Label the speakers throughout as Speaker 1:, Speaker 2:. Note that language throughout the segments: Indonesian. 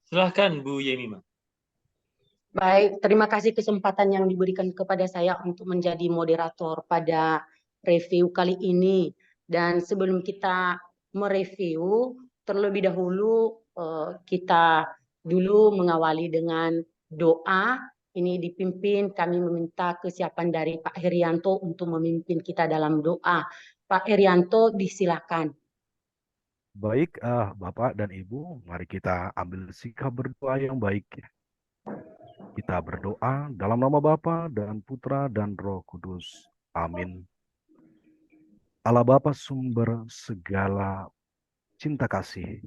Speaker 1: Silahkan Bu Yemima.
Speaker 2: Baik, terima kasih kesempatan yang diberikan kepada saya untuk menjadi moderator pada review kali ini. Dan sebelum kita mereview, terlebih dahulu kita dulu mengawali dengan doa. Ini dipimpin, kami meminta kesiapan dari Pak Herianto untuk memimpin kita dalam doa. Pak Herianto, disilakan.
Speaker 3: Baik, Bapak dan Ibu, mari kita ambil sikap berdoa yang baik. Kita berdoa dalam nama Bapa dan Putra dan Roh Kudus. Amin. Allah Bapa sumber segala cinta kasih.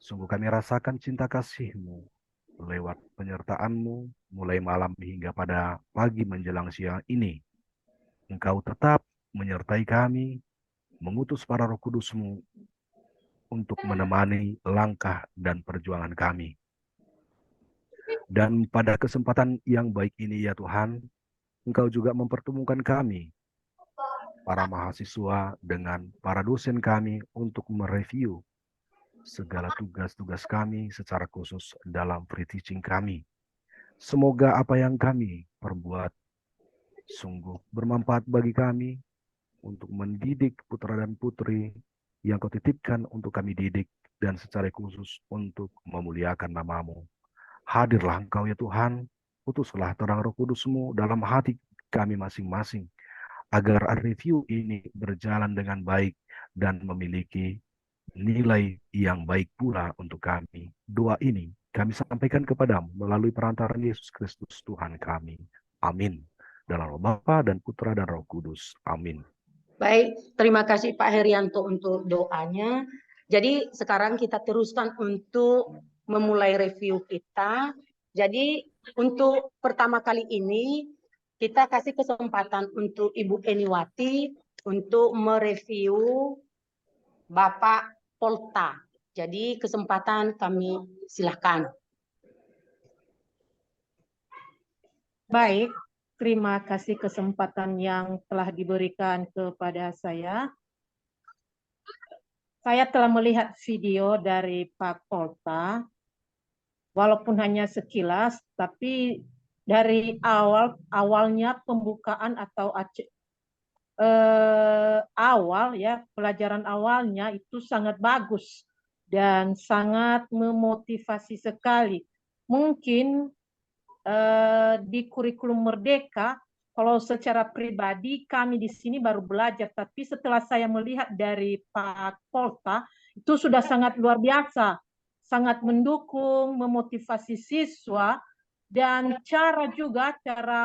Speaker 3: Sungguh kami rasakan cinta kasih-Mu lewat penyertaan-Mu mulai malam hingga pada pagi menjelang siang ini. Engkau tetap menyertai kami, mengutus para Roh Kudus-Mu untuk menemani langkah dan perjuangan kami. Dan pada kesempatan yang baik ini ya Tuhan, Engkau juga mempertemukan kami, para mahasiswa dengan para dosen kami untuk mereview segala tugas-tugas kami secara khusus dalam free teaching kami. Semoga apa yang kami perbuat sungguh bermanfaat bagi kami untuk mendidik putra dan putri yang Kau titipkan untuk kami didik dan secara khusus untuk memuliakan nama-Mu. Hadirlah Engkau ya Tuhan, utuslah terang Roh Kudus-Mu dalam hati kami masing-masing, agar review ini berjalan dengan baik dan memiliki nilai yang baik pula untuk kami. Doa ini kami sampaikan kepadamu melalui perantaran Yesus Kristus Tuhan kami. Amin. Dalam nama Bapa dan Putra dan Roh Kudus. Amin.
Speaker 2: Baik, terima kasih Pak Herianto untuk doanya. Jadi sekarang kita teruskan untuk memulai review kita. Jadi untuk pertama kali ini kita kasih kesempatan untuk Ibu Eniwati untuk mereview Bapak Polta. Jadi kesempatan kami silahkan.
Speaker 4: Baik, terima kasih kesempatan yang telah diberikan kepada saya. Saya telah melihat video dari Pak Polta, walaupun hanya sekilas, tapi dari awalnya pembukaan atau awal ya pelajaran awalnya itu sangat bagus dan sangat memotivasi sekali. Mungkin di kurikulum Merdeka, kalau secara pribadi kami di sini baru belajar, tapi setelah saya melihat dari Pak Polta, itu sudah sangat luar biasa, sangat mendukung, memotivasi siswa, dan cara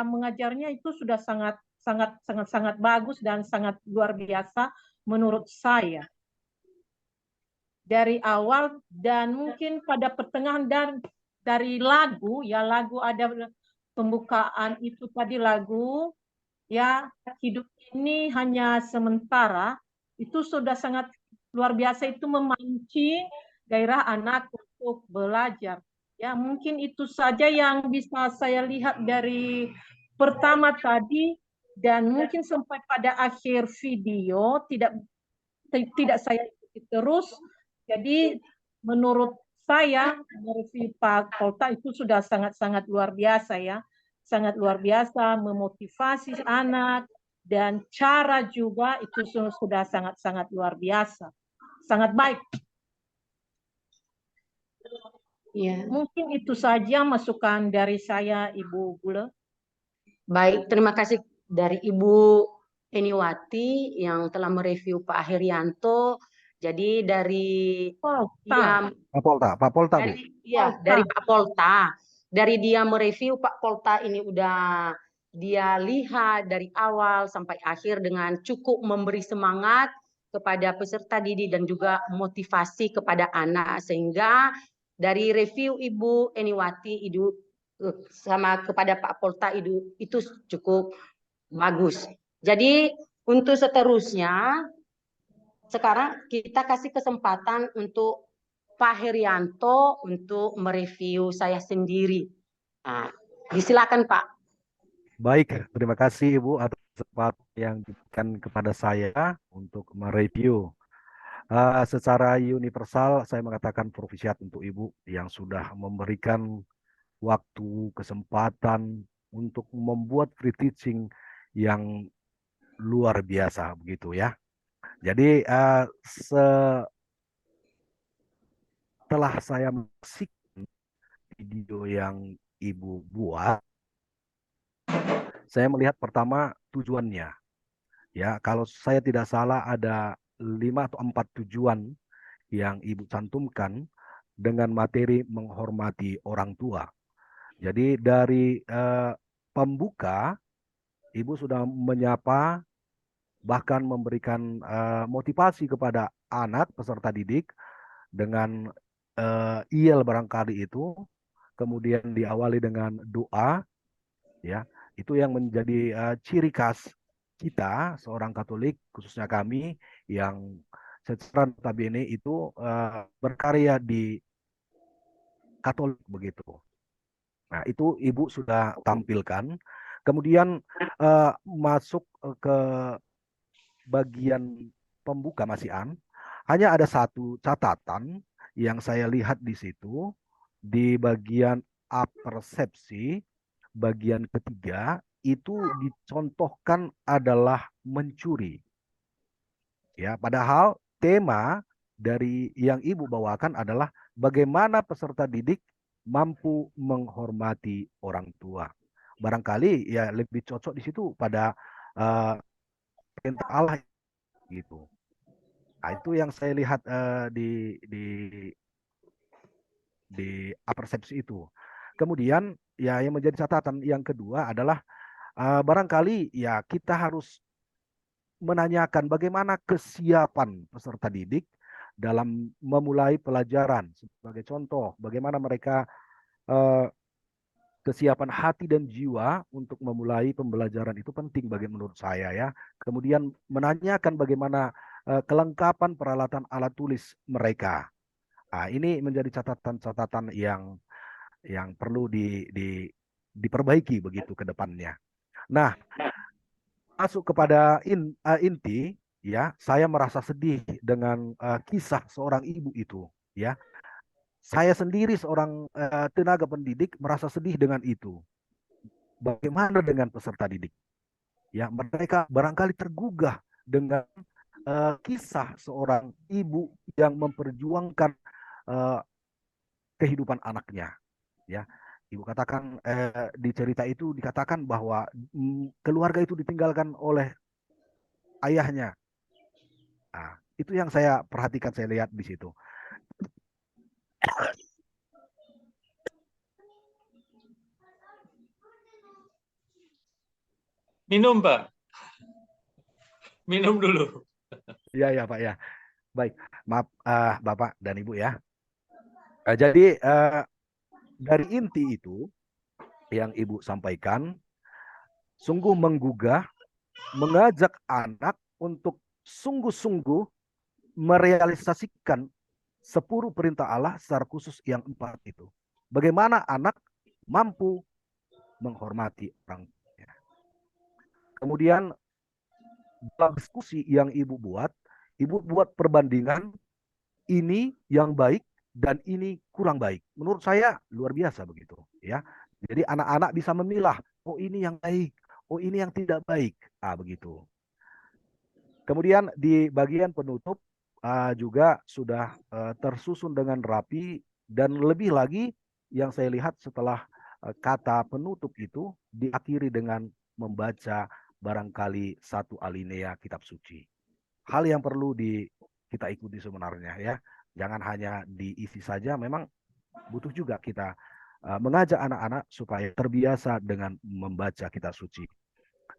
Speaker 4: mengajarnya itu sudah sangat bagus dan sangat luar biasa menurut saya. Dari awal dan mungkin pada pertengahan dan dari lagu ada pembukaan itu tadi lagu ya hidup ini hanya sementara, itu sudah sangat luar biasa, itu memancing gairah anak untuk belajar. Ya, mungkin itu saja yang bisa saya lihat dari pertama tadi, dan mungkin sampai pada akhir video tidak saya ikuti terus. Jadi menurut saya mereview Pak Polta itu sudah sangat luar biasa ya, sangat luar biasa memotivasi anak, dan cara juga itu sudah sangat luar biasa, sangat baik.
Speaker 2: Ya.
Speaker 4: Mungkin itu saja masukan dari saya, Ibu Bule.
Speaker 2: Baik, terima kasih dari Ibu Eniwati yang telah mereview Pak Herianto. Jadi dari
Speaker 4: Polta.
Speaker 3: Pak Polta, Bu.
Speaker 2: Dari Pak Polta. Dari dia mereview Pak Polta ini udah dia lihat dari awal sampai akhir dengan cukup memberi semangat kepada peserta didik dan juga motivasi kepada anak, sehingga dari review Ibu Eniwati sama kepada Pak Polta itu cukup bagus. Jadi untuk seterusnya sekarang kita kasih kesempatan untuk Pak Herianto untuk mereview saya sendiri. Nah, disilakan Pak.
Speaker 3: Baik, terima kasih Ibu atas kesempatan yang diberikan kepada saya untuk mereview Secara universal saya mengatakan profisiat untuk Ibu yang sudah memberikan waktu, kesempatan untuk membuat free teaching yang luar biasa begitu ya. Jadi setelah saya menyaksikan video yang Ibu buat, saya melihat pertama tujuannya. Ya, kalau saya tidak salah ada 5 atau 4 tujuan yang Ibu cantumkan dengan materi menghormati orang tua. Jadi dari pembuka, Ibu sudah menyapa, bahkan memberikan motivasi kepada anak peserta didik dengan IEL barangkali itu, kemudian diawali dengan doa, ya, itu yang menjadi ciri khas kita seorang Katolik, khususnya kami yang secara notabene itu berkarya di Katolik begitu. Nah, itu Ibu sudah tampilkan. Kemudian masuk ke bagian pembuka Mas Ian, hanya ada satu catatan yang saya lihat di situ di bagian apersepsi, bagian ketiga itu dicontohkan adalah mencuri. Ya, padahal tema dari yang Ibu bawakan adalah bagaimana peserta didik mampu menghormati orang tua. Barangkali ya lebih cocok di situ pada perintah Allah gitu. Nah, itu yang saya lihat di apersepsi itu. Kemudian ya yang menjadi catatan yang kedua adalah barangkali ya kita harus menanyakan bagaimana kesiapan peserta didik dalam memulai pelajaran. Sebagai contoh, bagaimana mereka kesiapan hati dan jiwa untuk memulai pembelajaran itu penting bagi menurut saya ya. Kemudian menanyakan bagaimana kelengkapan peralatan alat tulis mereka. Nah, ini menjadi catatan-catatan yang perlu diperbaiki begitu ke depannya. Nah, masuk kepada inti, ya, saya merasa sedih dengan kisah seorang ibu itu, ya. Saya sendiri seorang tenaga pendidik merasa sedih dengan itu. Bagaimana dengan peserta didik? Ya, mereka barangkali tergugah dengan kisah seorang ibu yang memperjuangkan kehidupan anaknya, ya. Ibu katakan di cerita itu dikatakan bahwa keluarga itu ditinggalkan oleh ayahnya. Nah, itu yang saya perhatikan, saya lihat di situ.
Speaker 1: Minum, Pak. Minum dulu.
Speaker 3: Iya, ya, Pak, ya. Baik, maaf Bapak dan Ibu ya. Jadi dari inti itu yang Ibu sampaikan, sungguh menggugah, mengajak anak untuk sungguh-sungguh merealisasikan 10 perintah Allah secara khusus yang 4 itu. Bagaimana anak mampu menghormati orang tuanya. Kemudian dalam diskusi yang Ibu buat perbandingan ini yang baik dan ini kurang baik. Menurut saya luar biasa begitu, ya. Jadi anak-anak bisa memilah, oh ini yang baik, oh ini yang tidak baik. Begitu. Kemudian di bagian penutup juga sudah tersusun dengan rapi dan lebih lagi yang saya lihat setelah kata penutup itu diakhiri dengan membaca barangkali satu alinea kitab suci. Hal yang perlu kita ikuti sebenarnya ya. Jangan hanya diisi saja, memang butuh juga kita mengajak anak-anak supaya terbiasa dengan membaca kitab suci.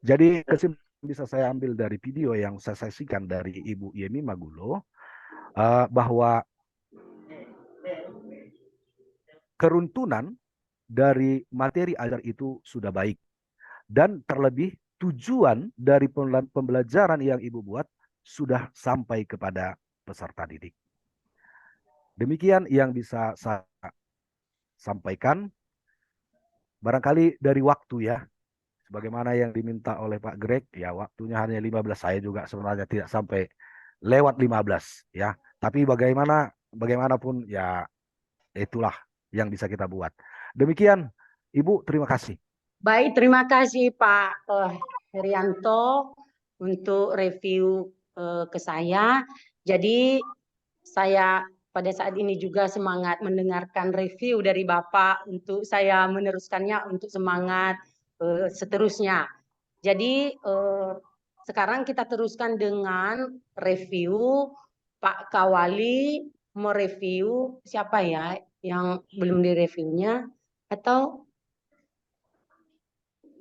Speaker 3: Jadi kesimpulan bisa saya ambil dari video yang saya saksikan dari Ibu Yemi Magulo bahwa keruntunan dari materi ajar itu sudah baik dan terlebih tujuan dari pembelajaran yang Ibu buat sudah sampai kepada peserta didik. Demikian yang bisa saya sampaikan. Barangkali dari waktu ya, sebagaimana yang diminta oleh Pak Greg, ya waktunya hanya 15, saya juga sebenarnya tidak sampai lewat 15 ya. Tapi bagaimanapun ya itulah yang bisa kita buat. Demikian Ibu, terima kasih.
Speaker 2: Baik, terima kasih Pak Herianto untuk review ke saya. Jadi saya pada saat ini juga semangat mendengarkan review dari Bapak untuk saya meneruskannya untuk semangat seterusnya. Jadi sekarang kita teruskan dengan review Pak Kawali mereview siapa ya yang belum direviewnya atau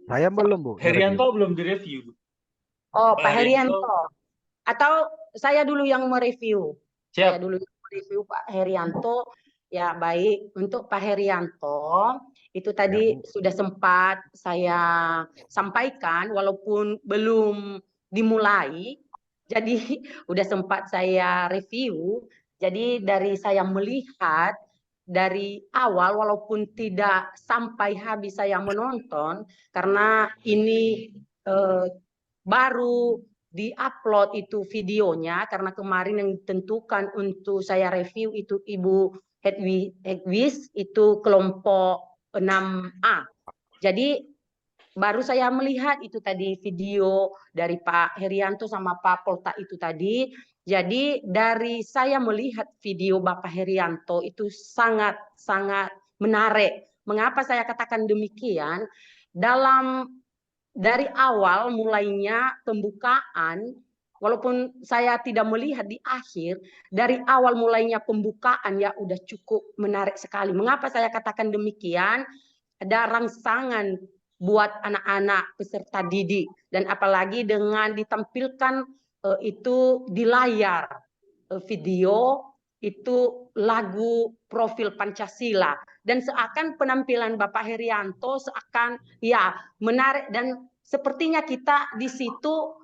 Speaker 3: Saya belum, Bu.
Speaker 1: Herianto belum direview.
Speaker 2: oh
Speaker 1: Pak
Speaker 2: Pak
Speaker 1: Herianto.
Speaker 2: Herianto atau saya dulu yang mereview. Saya
Speaker 1: Siap.
Speaker 2: dulu yang mereview Pak Herianto. Ya baik, untuk Pak Herianto itu tadi
Speaker 3: Bu.
Speaker 2: sudah sempat saya sampaikan walaupun belum dimulai. Jadi udah sempat saya review. Jadi dari saya melihat dari awal walaupun tidak sampai habis saya menonton karena ini baru di-upload itu videonya karena kemarin yang ditentukan untuk saya review itu Ibu Hedwig itu kelompok 6A. Jadi baru saya melihat itu tadi video dari Pak Herianto sama Pak Polta itu tadi. Jadi dari saya melihat video Bapak Herianto itu sangat menarik. Mengapa saya katakan demikian? Dari awal mulainya pembukaan, walaupun saya tidak melihat di akhir, dari awal mulainya pembukaan ya udah cukup menarik sekali. Mengapa saya katakan demikian? Ada rangsangan buat anak-anak peserta didik dan apalagi dengan ditampilkan itu di layar video itu lagu profil Pancasila dan seakan penampilan Bapak Herianto seakan ya menarik dan sepertinya kita di situ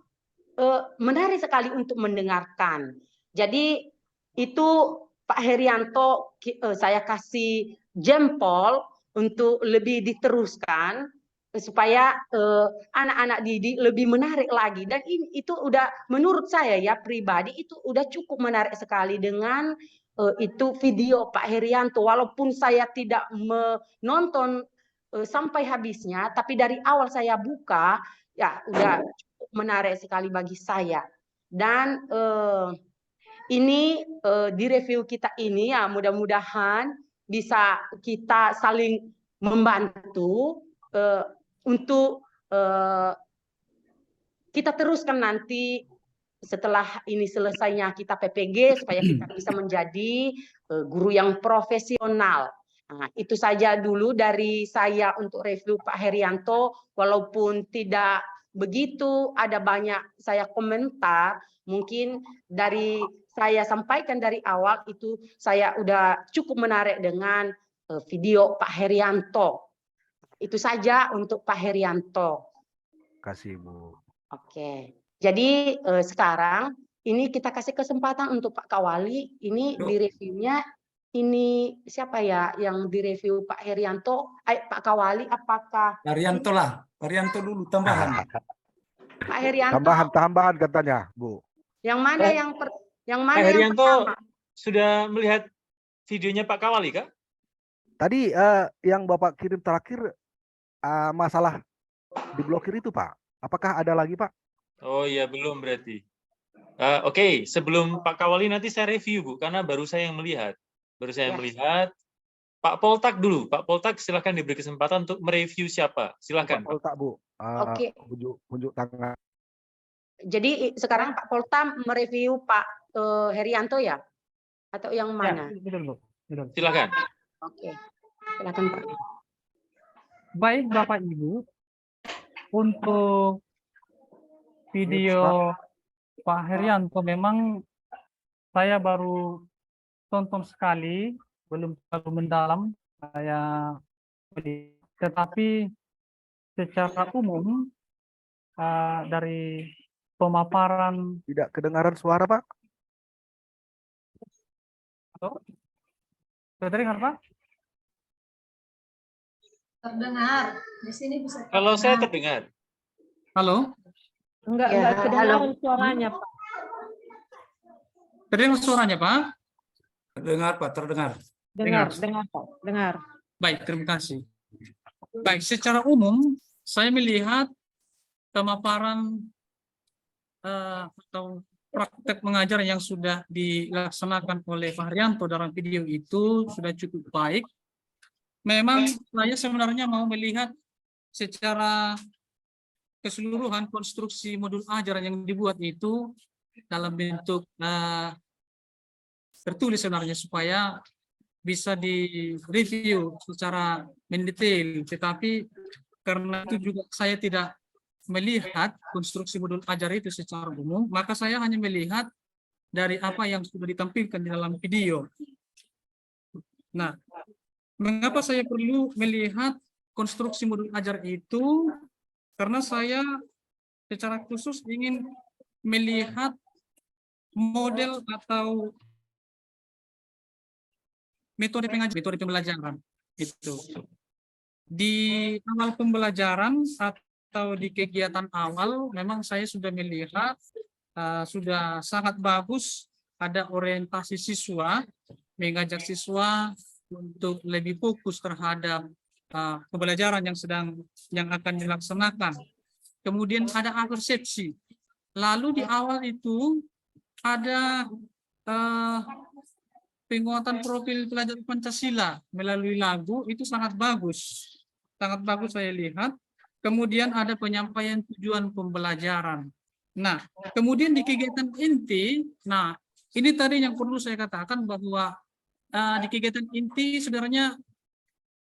Speaker 2: menarik sekali untuk mendengarkan. Jadi itu Pak Herianto saya kasih jempol untuk lebih diteruskan supaya anak-anak didik lebih menarik lagi dan itu udah menurut saya ya pribadi itu udah cukup menarik sekali dengan itu video Pak Herianto walaupun saya tidak menonton sampai habisnya tapi dari awal saya buka ya udah cukup menarik sekali bagi saya dan ini di review kita ini ya mudah-mudahan bisa kita saling membantu untuk kita teruskan nanti setelah ini selesainya kita PPG supaya kita bisa menjadi guru yang profesional. Nah, itu saja dulu dari saya untuk review Pak Herianto. Walaupun tidak begitu ada banyak saya komentar, mungkin dari saya sampaikan dari awal itu saya udah cukup menarik dengan video Pak Herianto. Itu saja untuk Pak Herianto.
Speaker 3: Terima kasih, Bu.
Speaker 2: Oke. Jadi sekarang ini kita kasih kesempatan untuk Pak Kawali. Ini di reviewnya ini siapa ya yang direview Pak Herianto? Pak Kawali apakah?
Speaker 5: Herianto lah, Herianto dulu tambahan.
Speaker 2: Pak Herianto.
Speaker 3: Tambahan katanya, Bu.
Speaker 2: Yang mana yang
Speaker 1: Pak Herianto sudah melihat videonya Pak Kawali kah?
Speaker 3: Tadi yang Bapak kirim terakhir masalah diblokir itu, Pak. Apakah ada lagi, Pak?
Speaker 1: Oh iya, belum berarti. Oke, sebelum Pak Kawali nanti saya review, Bu, karena baru saya yang melihat. Baru saya yang melihat. Pak Poltak dulu. Pak Poltak silahkan diberi kesempatan untuk mereview siapa. Silahkan.
Speaker 3: Pak Poltak, Bu.
Speaker 2: Oke.
Speaker 3: Unjuk tangan.
Speaker 2: Jadi sekarang Pak Polta mereview Pak Herianto ya? Atau yang mana?
Speaker 6: Ya, betul, Bu. Betul.
Speaker 1: Silahkan.
Speaker 2: Oke. Silakan Pak.
Speaker 6: Baik Bapak Ibu, untuk video Pak Herianto memang saya baru tonton sekali, belum terlalu mendalam saya, tetapi secara umum dari pemaparan.
Speaker 3: Tidak kedengaran suara, Pak?
Speaker 6: Halo? Sudah terdengar, Pak?
Speaker 7: Terdengar. Di sini bisa.
Speaker 1: Kalau saya terdengar.
Speaker 5: Halo?
Speaker 4: Enggak
Speaker 2: Ya,
Speaker 4: kedengaran
Speaker 2: halo.
Speaker 4: suaranya, Pak.
Speaker 6: Terdengar suaranya, Pak?
Speaker 5: Terdengar, Pak, terdengar.
Speaker 4: Dengar, Pak, dengar.
Speaker 6: Baik, terima kasih. Baik, secara umum saya melihat pemaparan atau praktek mengajar yang sudah dilaksanakan oleh Pak Haryanto dalam video itu sudah cukup baik. Memang saya sebenarnya mau melihat secara keseluruhan konstruksi modul ajaran yang dibuat itu dalam bentuk tertulis sebenarnya supaya bisa direview secara mendetail, tetapi karena itu juga saya tidak melihat konstruksi modul ajar itu secara umum, maka saya hanya melihat dari apa yang sudah ditampilkan di dalam video. Nah, mengapa saya perlu melihat konstruksi modul ajar itu? Karena saya secara khusus ingin melihat model atau metode pembelajaran itu. Di awal pembelajaran atau di kegiatan awal memang saya sudah melihat sudah sangat bagus ada orientasi siswa, mengajak siswa untuk lebih fokus terhadap pembelajaran yang akan dilaksanakan. Kemudian ada persepsi. Lalu di awal itu ada penguatan profil pelajar Pancasila melalui lagu, itu sangat bagus saya lihat. Kemudian ada penyampaian tujuan pembelajaran. Nah, kemudian di kegiatan inti, nah ini tadi yang perlu saya katakan bahwa di kegiatan inti sebenarnya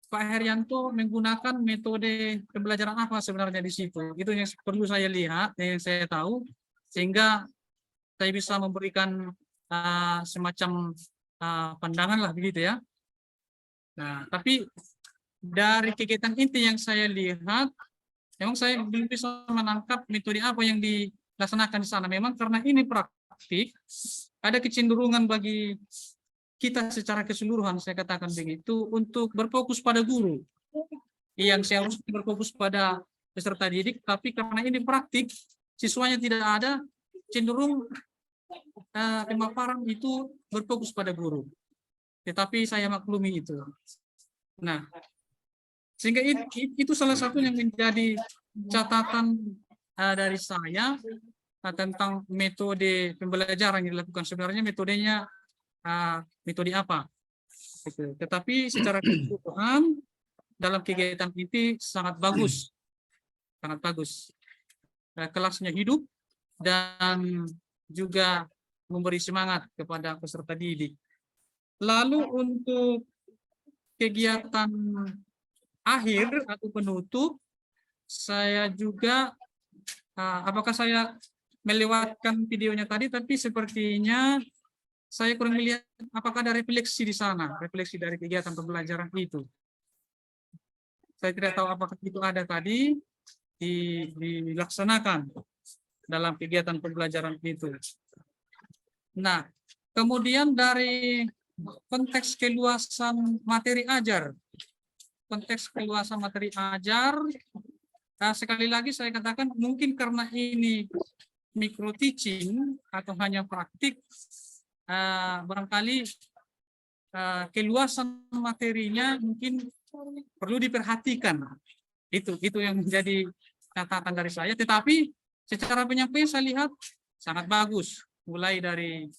Speaker 6: Pak Haryanto menggunakan metode pembelajaran apa sebenarnya di situ. Itu yang perlu saya lihat, yang saya tahu, sehingga saya bisa memberikan semacam pandangan lah begitu ya. Nah, tapi dari kegiatan inti yang saya lihat, memang saya belum bisa menangkap metode apa yang dilaksanakan di sana. Memang karena ini praktik, ada kecenderungan bagi kita secara keseluruhan, saya katakan begitu, untuk berfokus pada guru. Yang seharusnya berfokus pada peserta didik, tapi karena ini praktik, siswanya tidak ada, cenderung pemaparan itu berfokus pada guru. Tetapi saya maklumi itu. Nah, sehingga itu salah satu yang menjadi catatan dari saya tentang metode pembelajaran yang dilakukan. Sebenarnya metodenya metode apa? Tetapi secara keseluruhan dalam kegiatan ini sangat bagus. Sangat bagus. Kelasnya hidup dan juga memberi semangat kepada peserta didik. Lalu untuk kegiatan akhir atau penutup, saya juga, apakah saya melewatkan videonya tadi, tapi sepertinya saya kurang melihat apakah ada refleksi di sana, refleksi dari kegiatan pembelajaran itu. Saya tidak tahu apakah itu ada tadi dilaksanakan dalam kegiatan pembelajaran itu. Nah, kemudian dari konteks keluasan materi ajar. Konteks keluasan materi ajar, sekali lagi saya katakan mungkin karena ini micro teaching atau hanya praktik, barangkali keluasan materinya mungkin perlu diperhatikan. Itu yang menjadi catatan dari saya. Tetapi secara penyampaian saya lihat sangat bagus, mulai dari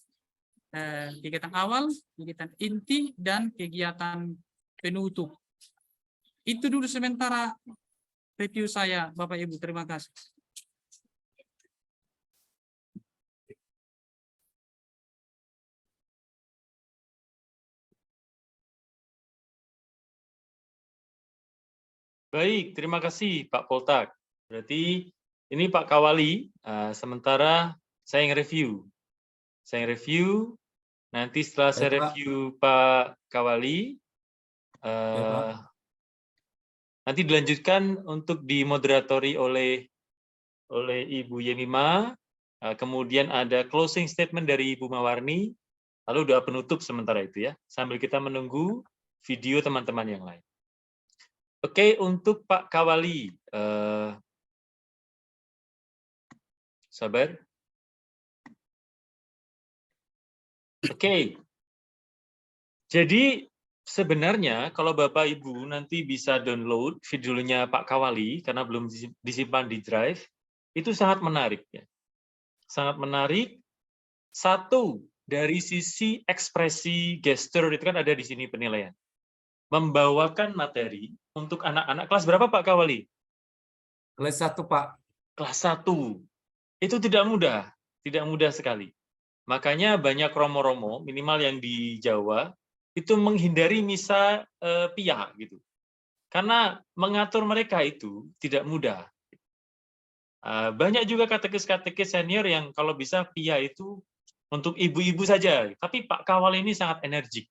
Speaker 6: kegiatan awal, kegiatan inti, dan kegiatan penutup. Itu dulu sementara review saya, Bapak Ibu. Terima kasih.
Speaker 1: Baik, terima kasih Pak Poltak. Berarti ini Pak Kawali, sementara saya yang review. Saya review, nanti setelah saya review Pak Kawali, nanti dilanjutkan untuk dimoderatori oleh Ibu Yemima, kemudian ada closing statement dari Ibu Mawarni, lalu doa penutup sementara itu ya, sambil kita menunggu video teman-teman yang lain. Oke, untuk Pak Kawali, sabar. Oke. Jadi sebenarnya kalau Bapak Ibu nanti bisa download videonya Pak Kawali karena belum disimpan di Drive, itu sangat menarik ya. Sangat menarik. Satu, dari sisi ekspresi gesture itu kan ada di sini penilaian. Membawakan materi untuk anak-anak kelas berapa Pak Kawali?
Speaker 5: Kelas 1, Pak.
Speaker 1: Kelas 1. Itu tidak mudah sekali. Makanya banyak romo-romo, minimal yang di Jawa, itu menghindari misa pia gitu. Karena mengatur mereka itu tidak mudah. Banyak juga katekis-katekis senior yang kalau bisa pia itu untuk ibu-ibu saja. Tapi Pak Kawal ini sangat energik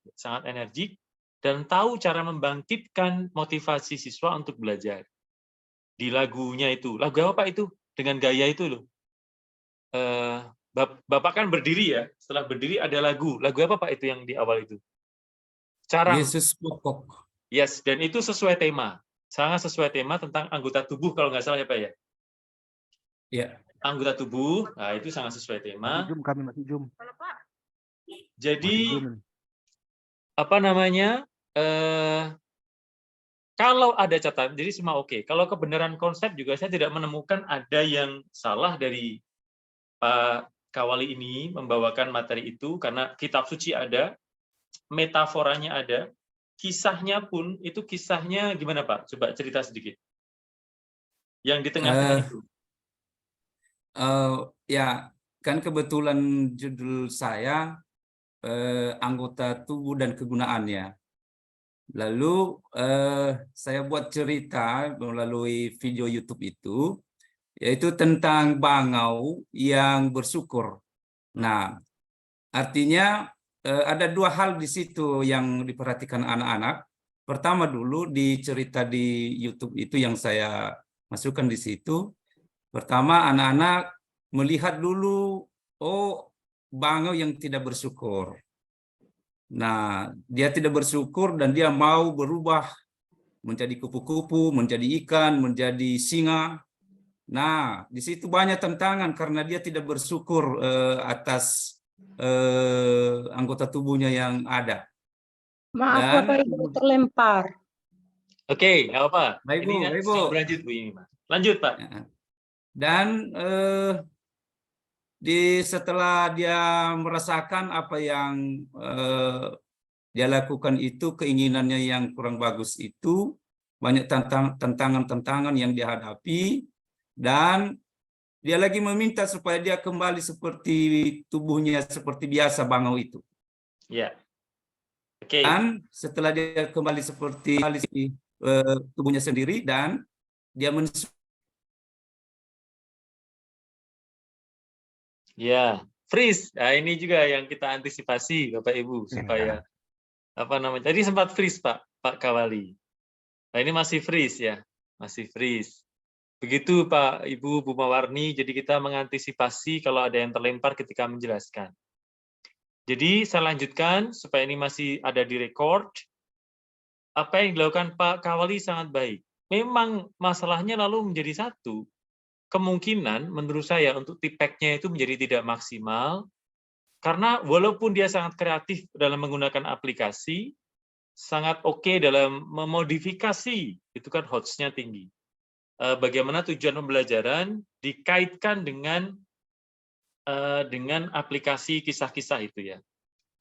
Speaker 1: dan tahu cara membangkitkan motivasi siswa untuk belajar. Di lagunya itu, lagu apa Pak itu? Dengan gaya itu loh. Bapak kan berdiri ya, setelah berdiri ada lagu. Lagu apa Pak itu yang di awal itu? Cara.
Speaker 5: Yesus pokok.
Speaker 1: Yes, dan itu sesuai tema. Sangat sesuai tema tentang anggota tubuh kalau nggak salah ya Pak ya?
Speaker 5: Ya.
Speaker 1: Anggota tubuh, nah itu sangat sesuai tema.
Speaker 3: Masih zoom.
Speaker 1: Jadi, apa namanya, kalau ada catatan, jadi semua oke. Kalau kebenaran konsep juga saya tidak menemukan ada yang salah dari Pak Kawali ini membawakan materi itu, karena kitab suci ada, metaforanya ada, kisahnya pun, itu kisahnya gimana Pak? Coba cerita sedikit. Yang di tengah-tengah itu.
Speaker 5: Ya, kan kebetulan judul saya anggota tubuh dan kegunaannya. Lalu saya buat cerita melalui video YouTube itu, yaitu tentang bangau yang bersyukur. Nah, artinya ada dua hal di situ yang diperhatikan anak-anak. Pertama dulu di cerita di YouTube itu yang saya masukkan di situ. Pertama, anak-anak melihat dulu, oh, bangau yang tidak bersyukur. Nah, dia tidak bersyukur dan dia mau berubah menjadi kupu-kupu, menjadi ikan, menjadi singa. Nah, di situ banyak tantangan karena dia tidak bersyukur atas anggota tubuhnya yang ada.
Speaker 2: Maaf Bapak Ibu terlempar.
Speaker 1: Oke, nggak apa.
Speaker 5: Baik, Bu.
Speaker 1: Ini berlanjut Bu ini, Pak. Lanjut, Pak.
Speaker 5: Dan setelah dia merasakan apa yang dia lakukan itu, keinginannya yang kurang bagus itu, banyak tantangan-tantangan yang dihadapi, dan dia lagi meminta supaya dia kembali seperti tubuhnya seperti biasa bangau itu.
Speaker 1: Ya. Oke.
Speaker 5: Dan setelah dia kembali seperti tubuhnya sendiri dan dia
Speaker 1: ya, freeze. Nah, ini juga yang kita antisipasi Bapak Ibu supaya apa namanya? Tadi sempat freeze Pak Kawali. Nah, ini masih freeze ya. Masih freeze. Begitu Pak Ibu Bu Mawarni, jadi kita mengantisipasi kalau ada yang terlempar ketika menjelaskan. Jadi saya lanjutkan supaya ini masih ada di record. Apa yang dilakukan Pak Kawali sangat baik. Memang masalahnya lalu menjadi satu. Kemungkinan menurut saya untuk tipeknya itu menjadi tidak maksimal, karena walaupun dia sangat kreatif dalam menggunakan aplikasi, sangat oke dalam memodifikasi, itu kan HOTS-nya tinggi. Bagaimana tujuan pembelajaran dikaitkan dengan aplikasi kisah-kisah itu ya,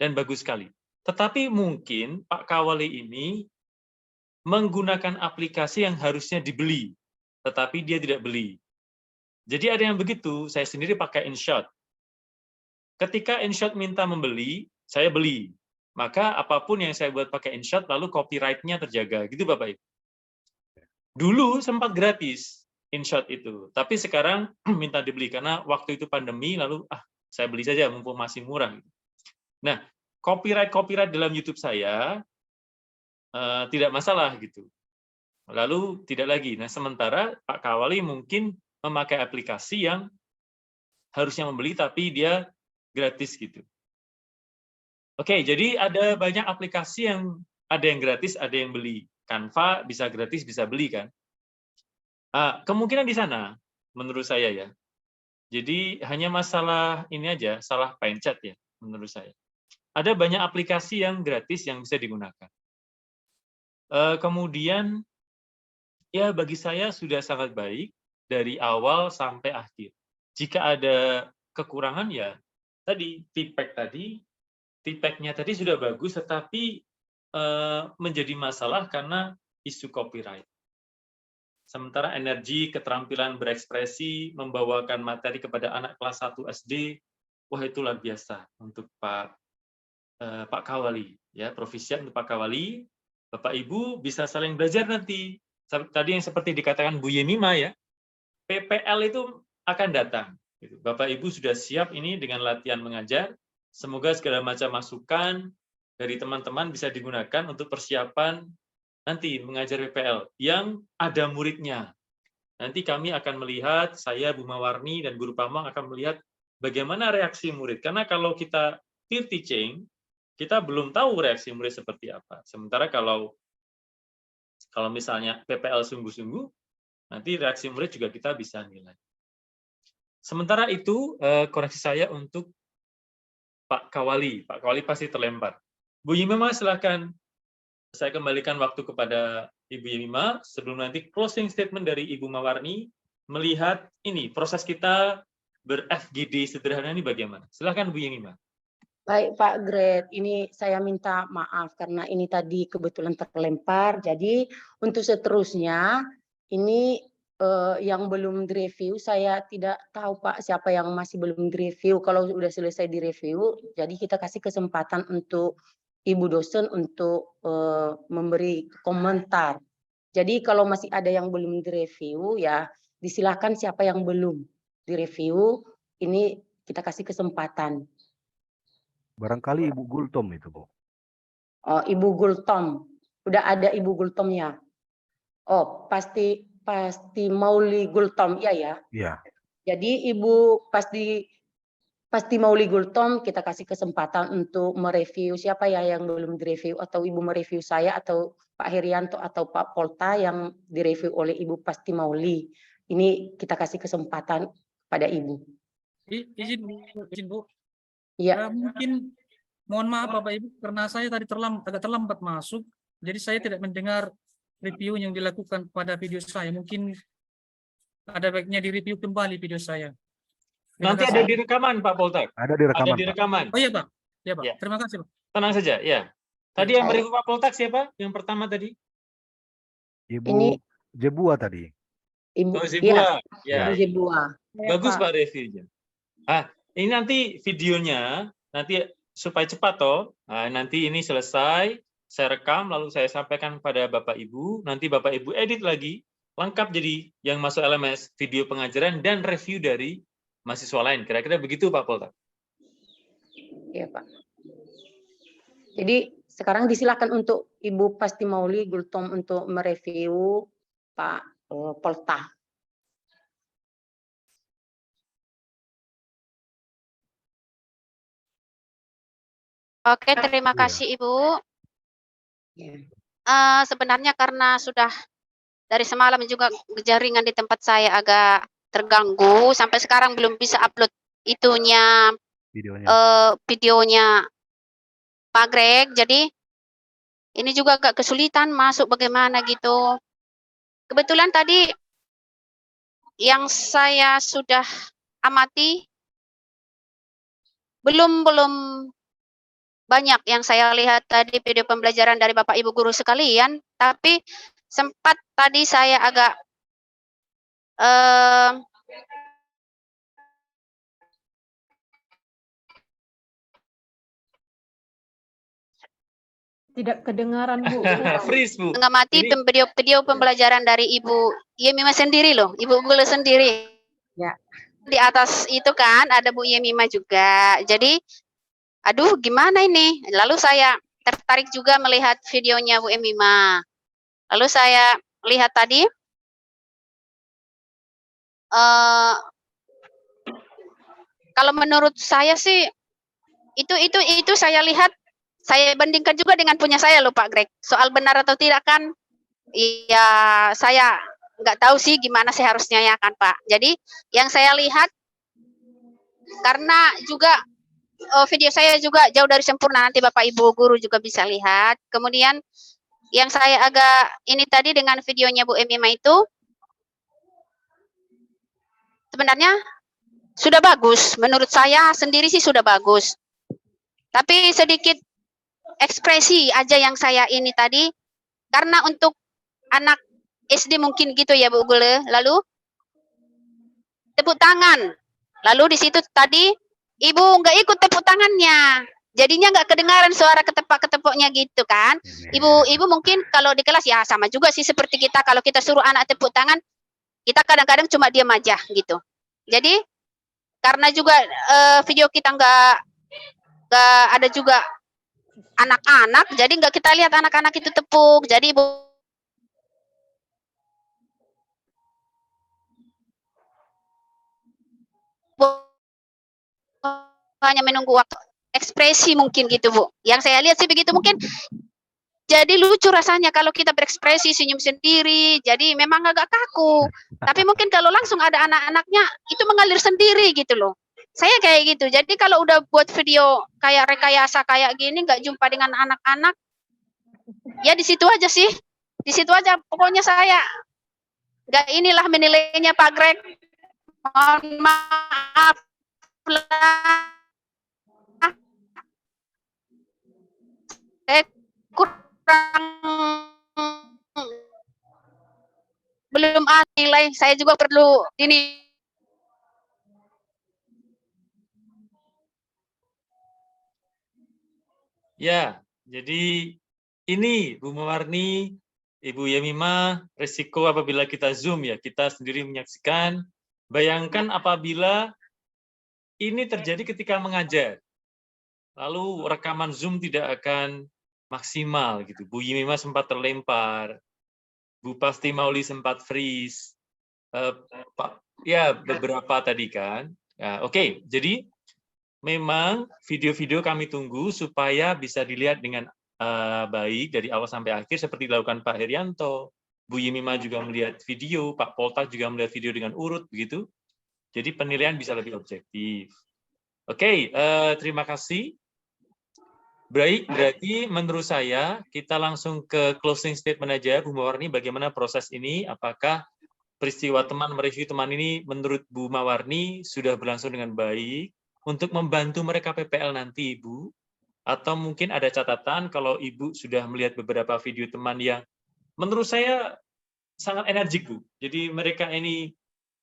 Speaker 1: dan bagus sekali. Tetapi mungkin Pak Kawali ini menggunakan aplikasi yang harusnya dibeli, tetapi dia tidak beli. Jadi ada yang begitu, saya sendiri pakai InShot. Ketika InShot minta membeli, saya beli. Maka apapun yang saya buat pakai InShot, lalu copyright-nya terjaga. Gitu Bapak Ibu. Dulu sempat gratis InShot itu, tapi sekarang minta dibeli karena waktu itu pandemi, lalu saya beli saja mumpung masih murah. Nah, copyright dalam YouTube saya tidak masalah gitu. Lalu tidak lagi. Nah, sementara Pak Kawali mungkin memakai aplikasi yang harusnya membeli tapi dia gratis gitu. Oke, jadi ada banyak aplikasi yang ada yang gratis, ada yang beli. Canva bisa gratis, bisa beli kan. Kemungkinan di sana, menurut saya ya. Jadi hanya masalah ini aja, salah pencet ya, menurut saya. ada banyak aplikasi yang gratis yang bisa digunakan. Kemudian, ya bagi saya sudah sangat baik dari awal sampai akhir. Jika ada kekurangan ya tadi feedback-nya tadi sudah bagus, tetapi menjadi masalah karena isu copyright. Sementara energi, keterampilan berekspresi, membawakan materi kepada anak kelas 1 SD, wah itu luar biasa untuk Pak Kawali, ya profisiat untuk Pak Kawali. Bapak Ibu bisa saling belajar nanti. Tadi yang seperti dikatakan Bu Yemima ya, PPL itu akan datang. Bapak Ibu sudah siap ini dengan latihan mengajar. Semoga segala macam masukan dari teman-teman bisa digunakan untuk persiapan nanti mengajar PPL yang ada muridnya. Nanti kami akan melihat, saya, Bu Mawarni, dan Guru Pamong akan melihat bagaimana reaksi murid. Karena kalau kita peer teaching, kita belum tahu reaksi murid seperti apa. Sementara kalau misalnya PPL sungguh-sungguh, nanti reaksi murid juga kita bisa nilai. Sementara itu, koreksi saya untuk Pak Kawali. Pak Kawali pasti terlempar. Bu Yemima, silakan. Saya kembalikan waktu kepada Ibu Yemima, sebelum nanti closing statement dari Ibu Mawarni, melihat ini, proses kita ber-FGD sederhana ini bagaimana. Silakan Bu Yemima.
Speaker 2: Baik Pak Gret, ini saya minta maaf karena ini tadi kebetulan terlempar. Jadi untuk seterusnya ini yang belum direview saya tidak tahu Pak siapa yang masih belum direview. Kalau sudah selesai direview, jadi kita kasih kesempatan untuk Ibu dosen untuk memberi komentar. Jadi kalau masih ada yang belum direview ya disilakan siapa yang belum direview ini kita kasih kesempatan.
Speaker 3: Barangkali Ibu Gultom itu, Bu.
Speaker 2: Oh, Ibu Gultom. Udah ada Ibu Gultom ya? Oh, pasti Mauli Gultom, iya ya?
Speaker 3: Iya.
Speaker 2: Jadi Ibu pasti Mauli Gultom kita kasih kesempatan untuk mereview siapa ya yang belum direview, atau Ibu mereview saya atau Pak Herianto atau Pak Polta yang direview oleh Ibu pasti Mauli. Ini kita kasih kesempatan pada Ibu.
Speaker 6: Izin Bu.
Speaker 2: Iya.
Speaker 6: Mungkin mohon maaf Bapak Ibu karena saya tadi agak terlambat masuk, jadi saya tidak mendengar review yang dilakukan pada video saya. Mungkin ada baiknya direview kembali video saya.
Speaker 1: Nanti ada di rekaman Pak Poltek.
Speaker 3: Ada di rekaman.
Speaker 1: Ada di rekaman.
Speaker 6: Oh iya Pak. Ya Pak.
Speaker 1: Ya.
Speaker 6: Terima kasih Pak.
Speaker 1: Tenang saja, ya. Tadi yang mereview Pak Poltek siapa? Yang pertama tadi?
Speaker 3: Ibu Jebua tadi.
Speaker 2: Ibu
Speaker 1: Zebua.
Speaker 2: Ya. Zebua.
Speaker 1: Bagus Pak reviewnya. Ini nanti videonya nanti supaya cepat toh. Nah, nanti ini selesai, saya rekam lalu saya sampaikan pada Bapak Ibu, nanti Bapak Ibu edit lagi lengkap jadi yang masuk LMS video pengajaran dan review dari mahasiswa lain. Kira-kira begitu Pak Polta.
Speaker 2: Iya Pak. Jadi sekarang disilakan untuk Ibu Pasti Mauli Gultom untuk mereview Pak Polta.
Speaker 8: Oke, terima kasih Ibu. Sebenarnya karena sudah dari semalam juga jaringan di tempat saya agak terganggu, sampai sekarang belum bisa upload videonya Pak Greg. Jadi ini juga agak kesulitan masuk bagaimana gitu. Kebetulan tadi yang saya sudah amati belum banyak yang saya lihat tadi video pembelajaran dari Bapak Ibu guru sekalian, tapi sempat tadi saya agak
Speaker 4: tidak kedengaran Bu.
Speaker 1: Freeze Bu.
Speaker 8: Mengamati video pembelajaran dari Ibu Yemima sendiri loh, Ibu guru sendiri.
Speaker 2: Ya.
Speaker 8: Di atas itu kan ada Bu Yemima juga. Jadi aduh gimana ini, lalu saya tertarik juga melihat videonya Bu Yemima, lalu saya lihat tadi kalau menurut saya sih itu saya lihat, saya bandingkan juga dengan punya saya loh Pak Greg, soal benar atau tidak kan ya saya nggak tahu sih gimana seharusnya ya kan Pak. Jadi yang saya lihat karena juga video saya juga jauh dari sempurna, nanti Bapak Ibu guru juga bisa lihat. Kemudian yang saya agak ini tadi dengan videonya Bu Emima itu sebenarnya sudah bagus, menurut saya sendiri sih sudah bagus. Tapi sedikit ekspresi aja yang saya ini tadi, karena untuk anak SD mungkin gitu ya Bu Gule, lalu tepuk tangan. Lalu di situ tadi Ibu nggak ikut tepuk tangannya, jadinya nggak kedengaran suara ketepak-ketepuknya gitu kan. Ibu mungkin kalau di kelas ya sama juga sih seperti kita, kalau kita suruh anak tepuk tangan, kita kadang-kadang cuma diam aja gitu. Jadi karena juga video kita nggak ada juga anak-anak, jadi nggak kita lihat anak-anak itu tepuk. Jadi Ibu hanya menunggu waktu ekspresi mungkin gitu Bu. Yang saya lihat sih begitu, mungkin jadi lucu rasanya kalau kita berekspresi senyum sendiri, jadi memang agak kaku. Tapi mungkin kalau langsung ada anak-anaknya itu mengalir sendiri gitu loh. Saya kayak gitu. Jadi kalau udah buat video kayak rekayasa kayak gini nggak jumpa dengan anak-anak, ya di situ aja sih. Di situ aja pokoknya saya nggak inilah menilainya Pak Greg. Mohon maaf lah. Kurang belum nilai, saya juga perlu ini.
Speaker 1: Ya, jadi ini Bu Mewarni, Ibu Yemima, risiko apabila kita Zoom ya, kita sendiri menyaksikan. Bayangkan apabila ini terjadi ketika mengajar, lalu rekaman Zoom tidak akan maksimal gitu. Bu Yemima sempat terlempar, Bu Pasti Mauli sempat freeze, ya beberapa tadi kan. Ya, oke, jadi memang video-video kami tunggu supaya bisa dilihat dengan baik dari awal sampai akhir seperti dilakukan Pak Herianto, Bu Yemima juga melihat video, Pak Poltak juga melihat video dengan urut begitu. Jadi penilaian bisa lebih objektif. Oke, terima kasih. Baik, berarti menurut saya kita langsung ke closing statement aja, Bu Mawarni, bagaimana proses ini? Apakah peristiwa teman mereview teman ini menurut Bu Mawarni sudah berlangsung dengan baik untuk membantu mereka PPL nanti, Ibu? Atau mungkin ada catatan kalau Ibu sudah melihat beberapa video teman yang menurut saya sangat energik, Bu. Jadi mereka ini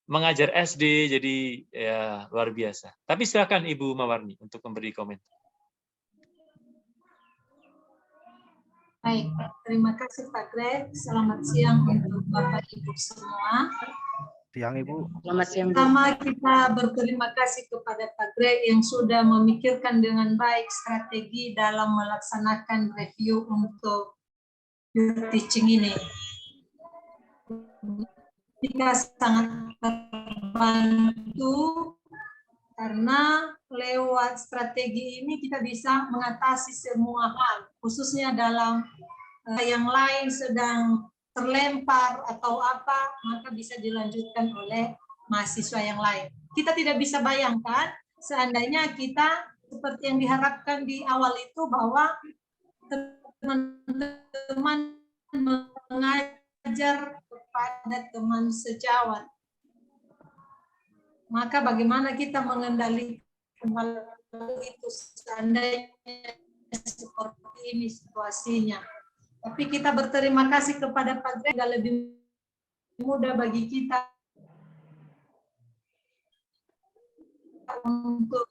Speaker 1: mengajar SD, jadi ya luar biasa. Tapi silakan Ibu Mawarni untuk memberi komentar.
Speaker 7: Baik, terima kasih Pak Greg. Selamat siang untuk Bapak Ibu semua.
Speaker 3: Siang Ibu.
Speaker 2: Selamat siang.
Speaker 7: Pertama kita berterima kasih kepada Pak Greg yang sudah memikirkan dengan baik strategi dalam melaksanakan review untuk teaching ini. Kita sangat terbantu karena lewat strategi ini kita bisa mengatasi semua hal, khususnya dalam yang lain sedang terlempar atau apa, maka bisa dilanjutkan oleh mahasiswa yang lain. Kita tidak bisa bayangkan seandainya kita seperti yang diharapkan di awal itu bahwa teman-teman mengajar kepada teman sejawat. Maka bagaimana kita mengendalikan hal itu seandainya seperti ini situasinya. Tapi kita berterima kasih kepada Pak Greg, lebih mudah bagi kita untuk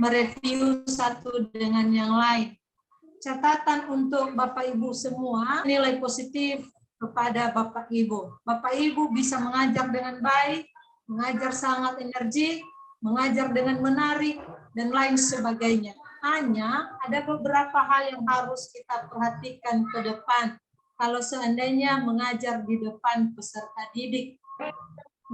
Speaker 7: mereview satu dengan yang lain. Catatan untuk Bapak Ibu semua, nilai positif kepada Bapak Ibu. Bapak Ibu bisa mengajar dengan baik, mengajar sangat energik, mengajar dengan menarik, dan lain sebagainya. Hanya ada beberapa hal yang harus kita perhatikan ke depan kalau seandainya mengajar di depan peserta didik.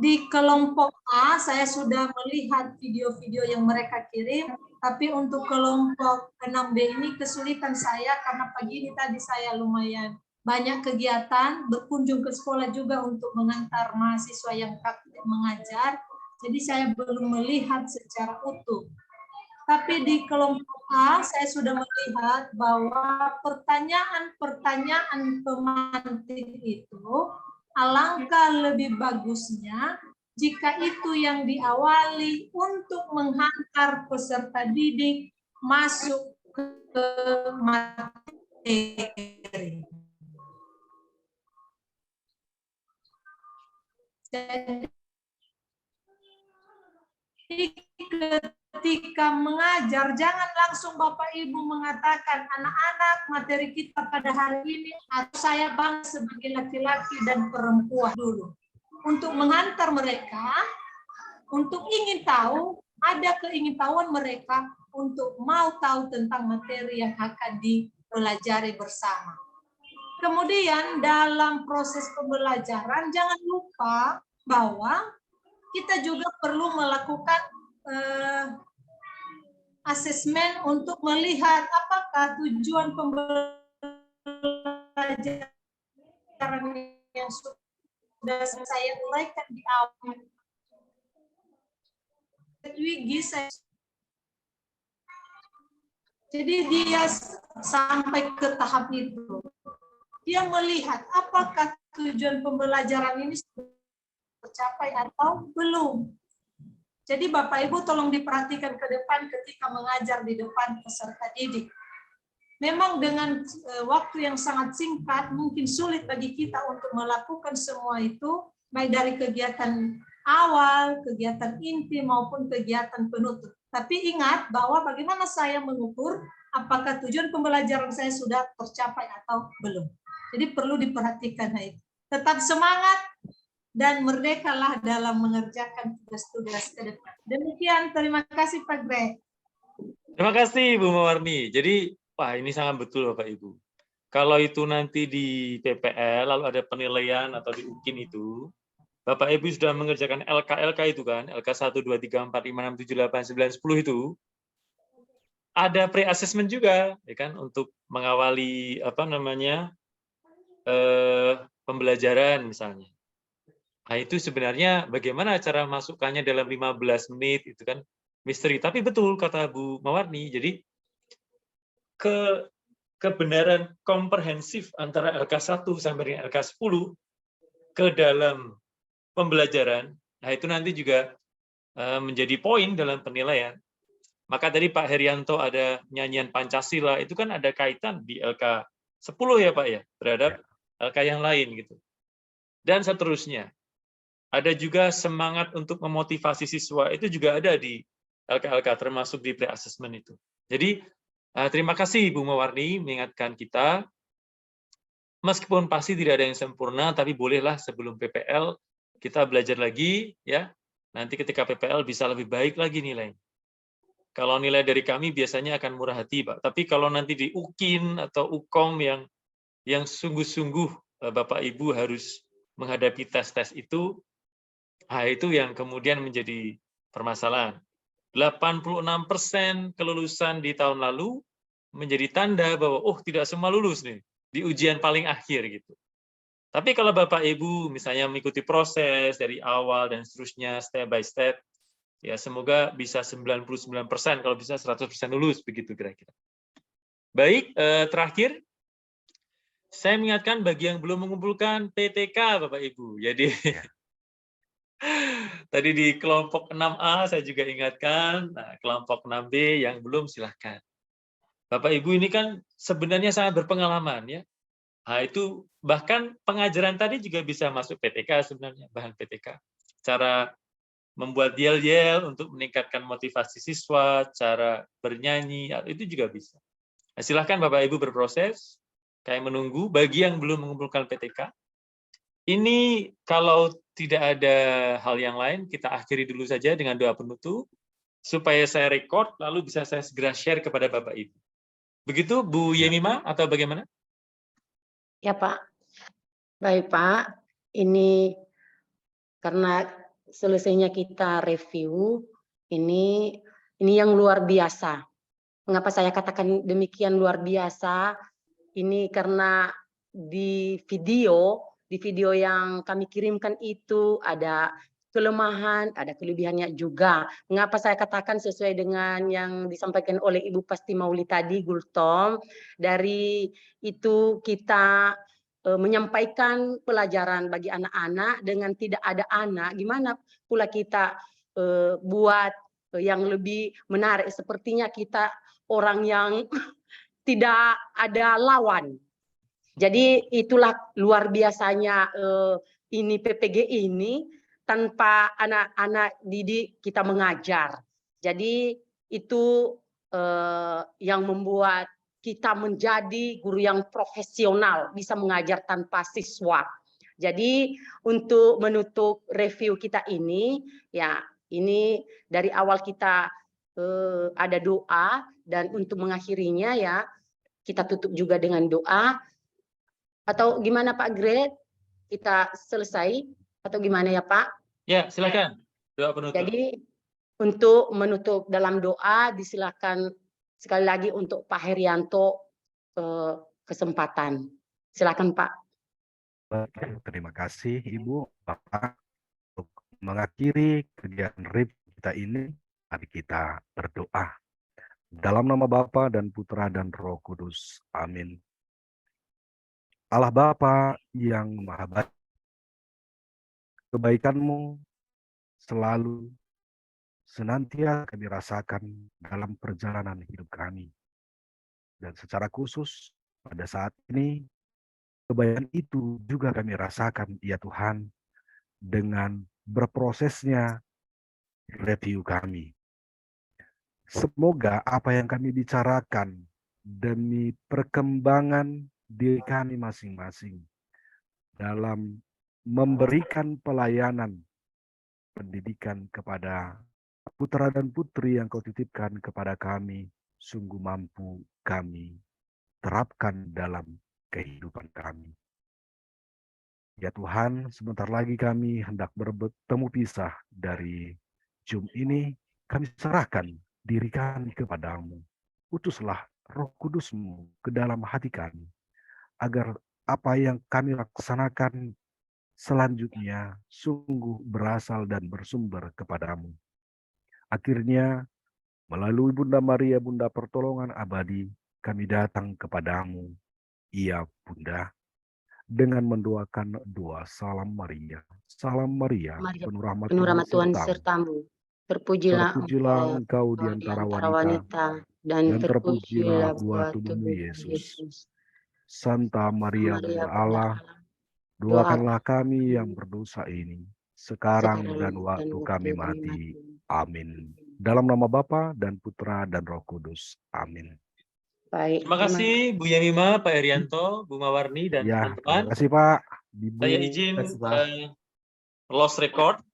Speaker 7: Di kelompok A, saya sudah melihat video-video yang mereka kirim, tapi untuk kelompok 6B ini kesulitan saya karena pagi ini tadi saya lumayan banyak kegiatan, berkunjung ke sekolah juga untuk mengantar mahasiswa yang praktik mengajar, jadi saya belum melihat secara utuh. Tapi di kelompok A saya sudah melihat bahwa pertanyaan-pertanyaan pemantik itu alangkah lebih bagusnya jika itu yang diawali untuk menghantar peserta didik masuk ke materi. Jadi ketika mengajar, jangan langsung Bapak Ibu mengatakan, anak-anak materi kita pada hari ini, atau saya bangga sebagai laki-laki dan perempuan dulu. Untuk menghantar mereka, untuk ingin tahu, ada keingintahuan mereka untuk mau tahu tentang materi yang akan dipelajari bersama. Kemudian dalam proses pembelajaran, jangan lupa bahwa kita juga perlu melakukan asesmen untuk melihat apakah tujuan pembelajaran yang sudah saya uraikan di awal. Jadi dia sampai ke tahap itu. Dia melihat apakah tujuan pembelajaran ini sudah tercapai atau belum. Jadi Bapak Ibu tolong diperhatikan ke depan ketika mengajar di depan peserta didik. Memang dengan waktu yang sangat singkat mungkin sulit bagi kita untuk melakukan semua itu, baik dari kegiatan awal, kegiatan inti maupun kegiatan penutup. Tapi ingat bahwa bagaimana saya mengukur apakah tujuan pembelajaran saya sudah tercapai atau belum. Jadi perlu diperhatikan hal itu. Tetap semangat dan merdekalah dalam mengerjakan tugas-tugas ke depan. Demikian, terima kasih Pak Greg.
Speaker 1: Terima kasih Bu Mawarni. Jadi, wah ini sangat betul Bapak Ibu. Kalau itu nanti di PPL, lalu ada penilaian atau di UKIN itu, Bapak Ibu sudah mengerjakan LK itu kan, LK 1, 2, 3, 4, 5, 6, 7, 8, 9, 10 itu, ada pre-assessment juga, ya kan, untuk mengawali pembelajaran misalnya. Nah, itu sebenarnya bagaimana cara masukkannya dalam 15 menit, itu kan misteri. Tapi betul kata Bu Mawarni, jadi kebenaran komprehensif antara LK1 sampai dengan LK10 ke dalam pembelajaran, nah itu nanti juga menjadi poin dalam penilaian. Maka tadi Pak Herianto ada nyanyian Pancasila, itu kan ada kaitan di LK10 ya Pak ya, terhadap LK yang lain gitu. Dan seterusnya. Ada juga semangat untuk memotivasi siswa, itu juga ada di LK-LK, termasuk di pre-assessment itu. Jadi, terima kasih Bu Mawarni mengingatkan kita, meskipun pasti tidak ada yang sempurna, tapi bolehlah sebelum PPL kita belajar lagi, ya. Nanti ketika PPL bisa lebih baik lagi nilai. Kalau nilai dari kami biasanya akan murah hati, Pak. Tapi kalau nanti di UKIN atau UKOM yang sungguh-sungguh Bapak Ibu harus menghadapi tes-tes itu, nah, itu yang kemudian menjadi permasalahan. 86% kelulusan di tahun lalu menjadi tanda bahwa oh tidak semua lulus nih di ujian paling akhir gitu. Tapi kalau Bapak Ibu misalnya mengikuti proses dari awal dan seterusnya step by step, ya semoga bisa 99%, kalau bisa 100% lulus begitu kira-kira. Baik, terakhir saya mengingatkan bagi yang belum mengumpulkan PTK Bapak Ibu. Jadi tadi di kelompok 6A saya juga ingatkan, nah, kelompok 6B yang belum silahkan. Bapak Ibu ini kan sebenarnya sangat berpengalaman ya. Nah, itu bahkan pengajaran tadi juga bisa masuk PTK sebenarnya, bahan PTK. Cara membuat yel-yel untuk meningkatkan motivasi siswa, cara bernyanyi, itu juga bisa. Nah, silahkan Bapak Ibu berproses, kayak menunggu. Bagi yang belum mengumpulkan PTK, ini kalau tidak ada hal yang lain, kita akhiri dulu saja dengan doa penutup, supaya saya record, lalu bisa saya segera share kepada Bapak Ibu. Begitu Bu Yemima atau bagaimana?
Speaker 2: Ya Pak. Baik Pak, ini karena selesainya kita review, ini yang luar biasa. Mengapa saya katakan demikian luar biasa? Ini karena di video yang kami kirimkan itu ada kelemahan, ada kelebihannya juga. Mengapa saya katakan sesuai dengan yang disampaikan oleh Ibu Pasti Mauli tadi, Gultom, dari itu kita menyampaikan pelajaran bagi anak-anak dengan tidak ada anak, gimana pula kita buat yang lebih menarik. Sepertinya kita orang yang tidak ada lawan. Jadi itulah luar biasanya ini PPG ini, tanpa anak-anak didik kita mengajar. Jadi itu yang membuat kita menjadi guru yang profesional, bisa mengajar tanpa siswa. Jadi untuk menutup review kita ini, ya ini dari awal kita ada doa, dan untuk mengakhirinya ya kita tutup juga dengan doa. Atau gimana Pak Greg? Kita selesai atau gimana ya Pak?
Speaker 1: Ya, silakan. Doa penutup.
Speaker 2: Jadi untuk menutup dalam doa, disilakan sekali lagi untuk Pak Herianto kesempatan. Silakan Pak.
Speaker 3: Terima kasih Ibu, Bapak, untuk mengakhiri kegiatan review kita ini. Mari kita berdoa. Dalam nama Bapa dan Putra dan Roh Kudus. Amin. Allah Bapa yang Maha Baik, kebaikan-Mu selalu senantiasa kami rasakan dalam perjalanan hidup kami. Dan secara khusus pada saat ini, kebaikan itu juga kami rasakan, ya Tuhan, dengan berprosesnya review kami. Semoga apa yang kami bicarakan demi perkembangan diri kami masing-masing dalam memberikan pelayanan pendidikan kepada putra dan putri yang Kau titipkan kepada kami, sungguh mampu kami terapkan dalam kehidupan kami. Ya Tuhan, sebentar lagi kami hendak bertemu pisah dari Zoom ini. Kami serahkan diri kami kepadamu. Utuslah Roh Kudus-Mu ke dalam hati kami, agar apa yang kami laksanakan selanjutnya sungguh berasal dan bersumber kepadamu. Akhirnya, melalui Bunda Maria, Bunda Pertolongan Abadi, kami datang kepadamu, iya Bunda, dengan mendoakan doa Salam Maria. Salam Maria, penuh rahmat
Speaker 2: Tuhan
Speaker 3: sertamu.
Speaker 2: sertamu. Terpujilah
Speaker 3: Engkau di antara wanita, dan terpujilah buah tubuhmu Yesus. Santa Maria, Bunda Allah, doakanlah kami yang berdosa ini, sekarang dan waktu kami mati. Amin. Dalam nama Bapa dan Putra dan Roh Kudus. Amin.
Speaker 2: Baik.
Speaker 1: Terima kasih Bu Yamima, Pak Herianto, Bu Mawarni, dan
Speaker 3: Ya,
Speaker 1: teman-teman.
Speaker 3: terima kasih Pak.
Speaker 1: Saya izin lost record.